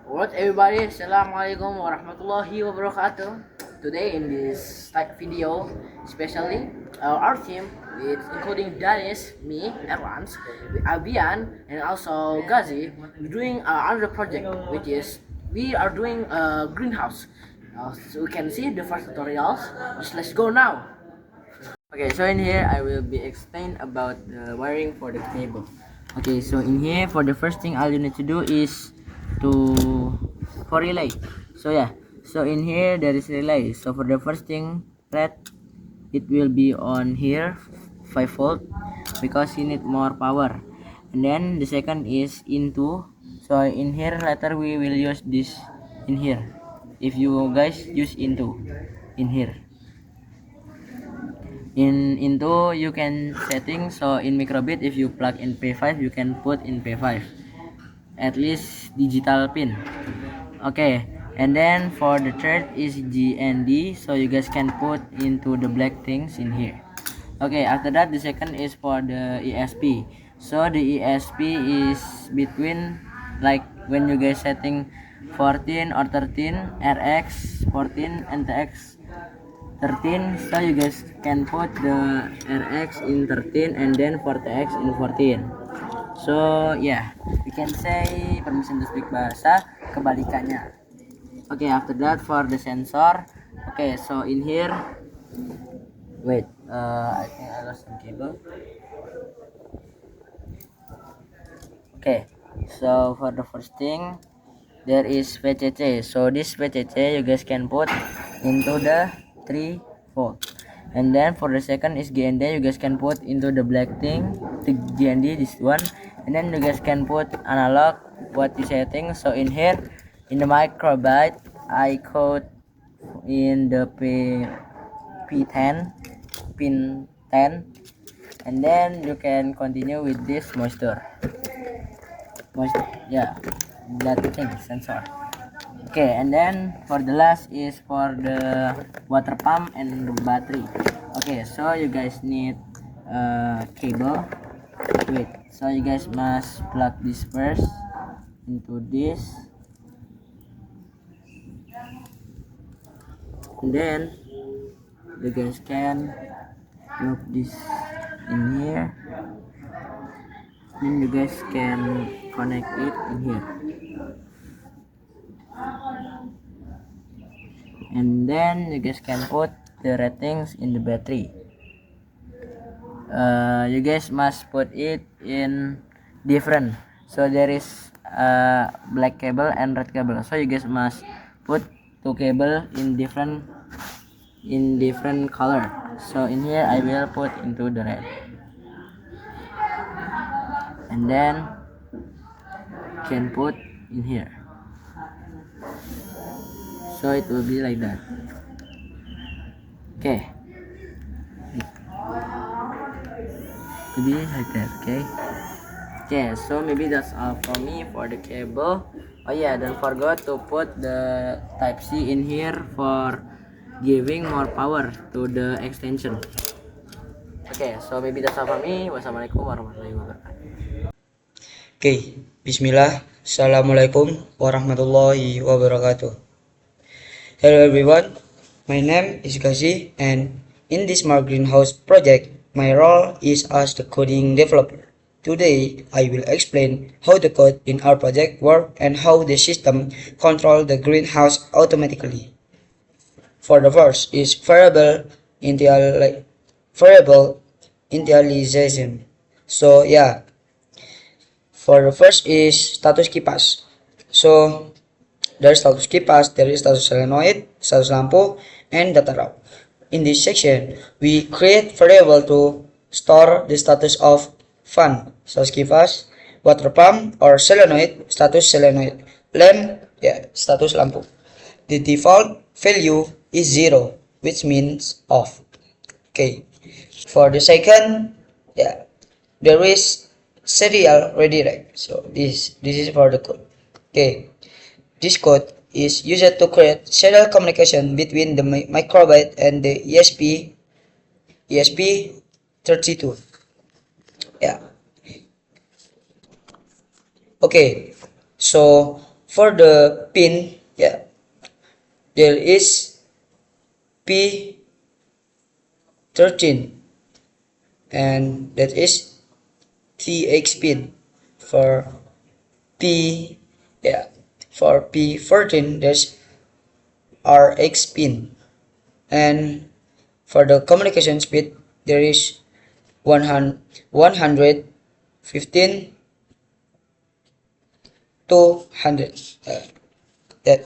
What everybody, Assalamualaikum warahmatullahi wabarakatuh. Today in this video, especially our team, it's including Danis, me, Erwans, Abian, and also Gazi, we're doing another project, which is we are doing a greenhouse. So we can see the first tutorials. Just let's go now. Okay, so in here I will be explain about the wiring for the cable. Okay, so in here for the first thing all you need to do is to for relay. So yeah, so in here there is relay. So for the first thing, red, it will be on here 5 volt because you need more power. And then the second is into. So in here later we will use this in here. If you guys use in here. Into you can setting, so in microbit if you plug in P5 you can put in P5 at least digital pin. Okay, and then for the third is G and D, so you guys can put into the black things in here. Okay, after that the second is for the ESP. So the ESP is between, like when you guys setting 14 or 13 RX 14 and TX 13, so you guys can put the RX in 13 and then 40X in 14. So yeah, we can say permission to speak bahasa kebalikannya. Okay, after that for the sensor. Okay, so in here, wait, I think I lost some cable. Okay, so for the first thing there is VCC. So this VCC you guys can put into the 3 volt. And then for the second is GND, you guys can put into the black thing, the GND, this one. And then you guys can put analog what you setting. So in here in the microbyte I code in the P10 pin 10, and then you can continue with this moisture, yeah, that thing sensor. Okay, and then for the last is for the water pump and the battery. Okay, so you guys need cable. Wait, so you guys must plug this first into this, and then you guys can plug this in here, then you guys can connect it in here, and then you guys can put the ratings in the battery. You guys must put it in different, so there is black cable and red cable, so you guys must put two cable in different color. So in here I will put into the red, and then can put in here, so it will be like that. Okay, to be like that. Okay, so maybe that's all for me for the cable. Oh yeah, don't forget to put the type C in here for giving more power to the extension. Okay, so maybe that's all for me. Wassalamualaikum warahmatullahi wabarakatuh. Oke, bismillah. Assalamualaikum warahmatullahi wabarakatuh. Hello everyone, my name is Gazi, and in this smart greenhouse project, my role is as the coding developer. Today, I will explain how the code in our project works and how the system controls the greenhouse automatically. For the first is variable initialization. So yeah, for the first is status kipas. So there is status kipas, there is status solenoid, status lampu, and data route. In this section, we create variable to store the status of fan, status kipas, water pump or solenoid, status solenoid, lamp, yeah, status lampu. The default value is 0, which means off. Okay. For the second, yeah, there is serial redirect. So this is for the code. Okay. This code is used to create serial communication between the microbyte and the ESP32. Yeah. Okay. So For the pin, yeah, there is P13, and that is TX pin. For P, yeah, for P14, there's RX pin, and for the communication speed, there is 115 to 100. That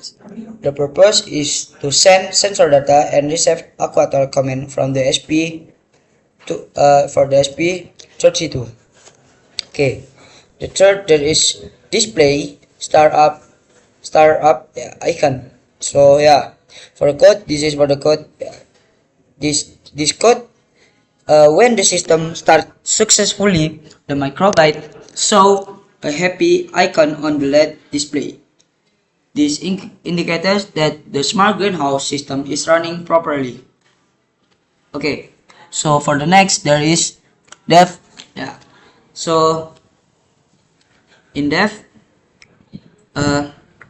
the purpose is to send sensor data and receive actuator command from the SP to for the SP32. Okay. The third, there is display startup icon. So yeah, for the code, this is for the code. Yeah. This code, when the system starts successfully, the microbyte show a happy icon on the LED display. This indicates that the smart greenhouse system is running properly. Okay, so for the next, there is def. Yeah. So in def,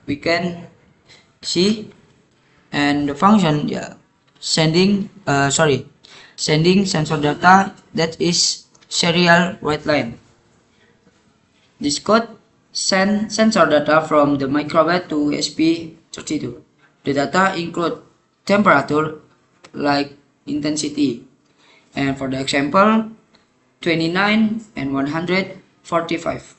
we can see, and the function, yeah, sending sensor data, that is serial write line. This code send sensor data from the microbyte to SP32. The data include temperature, light intensity, and for the example, 29 and 145.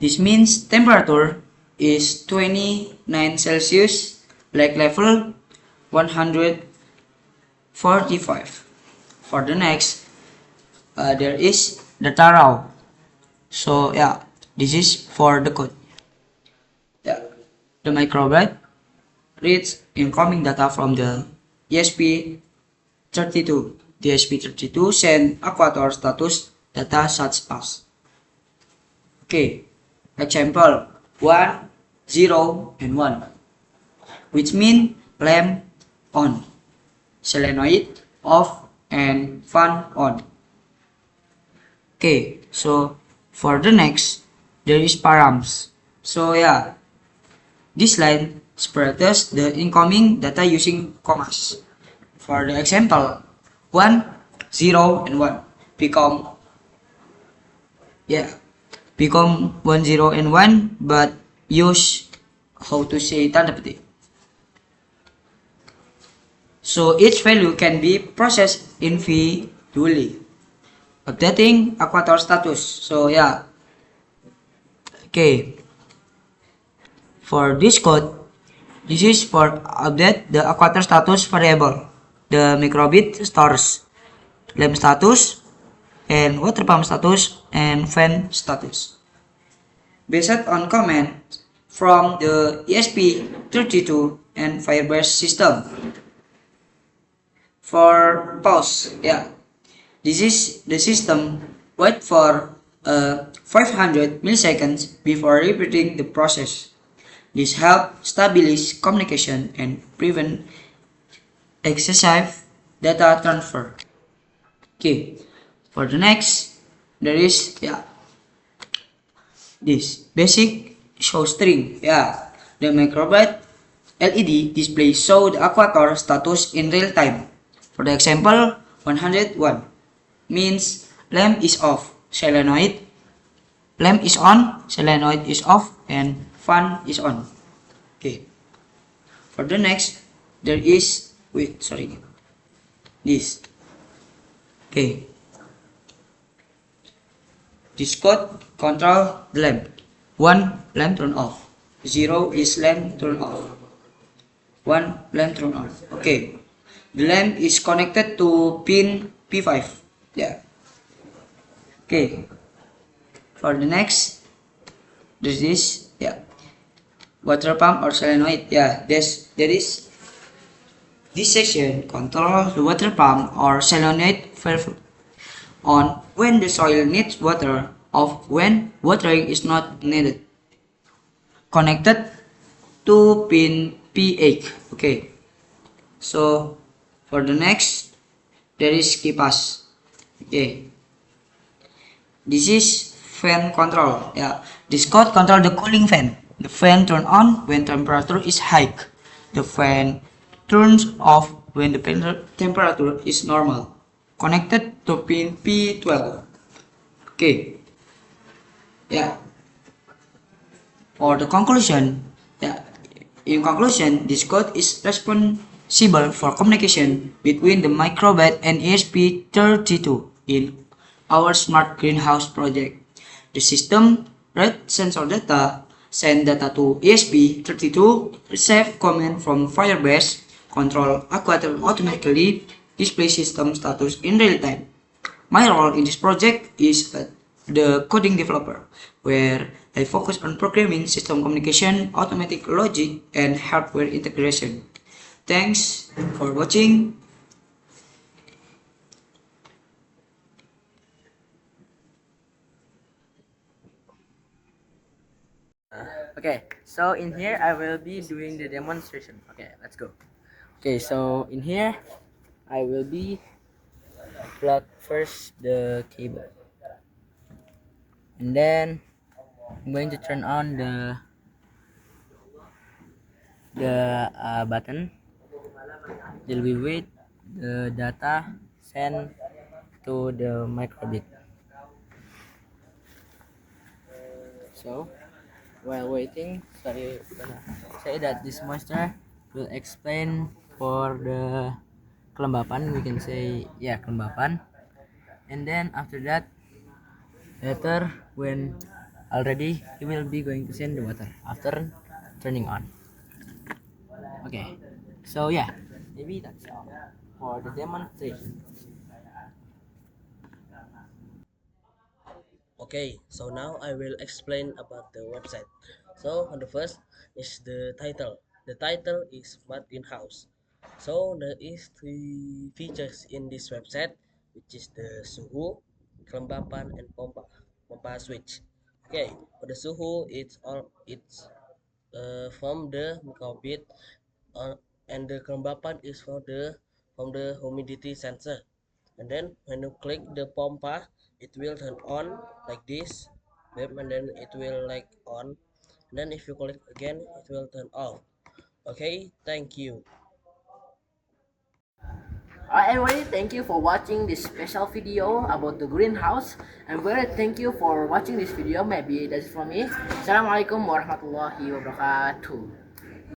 This means temperature is 29 Celsius, light level 145. For the next, there is data raw. So yeah, this is for the code. Yeah, the microbyte reads incoming data from the ESP32. The ESP32 send actuator status data such as, okay, example 1, 0, and 1, which mean lamp on, solenoid off, and fan on. Okay, so for the next, there is params. So yeah, this line separates the incoming data using commas. For the example, 1, 0, and 1 become 1, 0, and 1, but use how to say tanda petik. So each value can be processed individually. Updating actuator status. So yeah. Okay. For this code, this is for update the actuator status variable. The microbit stores lamp status and water pump status and fan status. Based on command from the ESP32 and Firebase system. For pause, yeah, this is the system wait for 500 milliseconds before repeating the process. This helps stabilize communication and prevent excessive data transfer. Okay, for the next, there is this basic show string. Yeah, the microbyte LED display show the actuator status in real time. For the example, 101 means lamp is off, solenoid lamp is on, solenoid is off, and fan is on. Okay. For the next, there is this. Okay. This code control the lamp. 1, lamp turn off. 0 is lamp turn off. 1, lamp turn on. Okay. The lamp is connected to pin P5. Yeah. Okay. For the next, there's this. Yeah. Water pump or solenoid. Yeah. There is this section control the water pump or solenoid valve on when the soil needs water, off when watering is not needed. Connected to pin P8. Okay. So for the next, there is kipas. Okay. This is fan control. Yeah. This code control the cooling fan. The fan turns on when temperature is high. The fan turns off when the temperature is normal. Connected to pin P12. Okay. Yeah. For the conclusion, yeah, in conclusion, this code is responsible for communication between the microbit and ESP32 in our smart greenhouse project. The system read sensor data, send data to ESP32, receive command from Firebase, control automatically display system status in real time. My role in this project is the coding developer, where I focus on programming, system communication, automatic logic, and hardware integration. Thanks for watching. Okay, so in here I will be doing the demonstration. Okay, let's go. Okay, so in here I will be plug first the cable, and then I'm going to turn on the button till we wait the data sent to the microbit. So while waiting, sorry, gonna say that this monster will explain for the kelembapan. We can say yeah, kelembapan, and then after that, later when already he will be going to send the water after turning on. Okay, so yeah, maybe that's all for the demonstration. Okay, so now I will explain about the website. So on the first is the title. The title is Smart Greenhouse. So there is three features in this website, which is the suhu, kelembapan, and pompa switch. Okay, for the suhu, it's from the microbit, uh, and the kelembapan is from the humidity sensor. And then when you click the pompa, it will turn on like this, and then it will like on, and then if you click again, it will turn off. Okay, thank you. Alright, anyway, thank you for watching this special video about the greenhouse. And very thank you for watching this video. Maybe that's it from me. Assalamualaikum warahmatullahi wabarakatuh.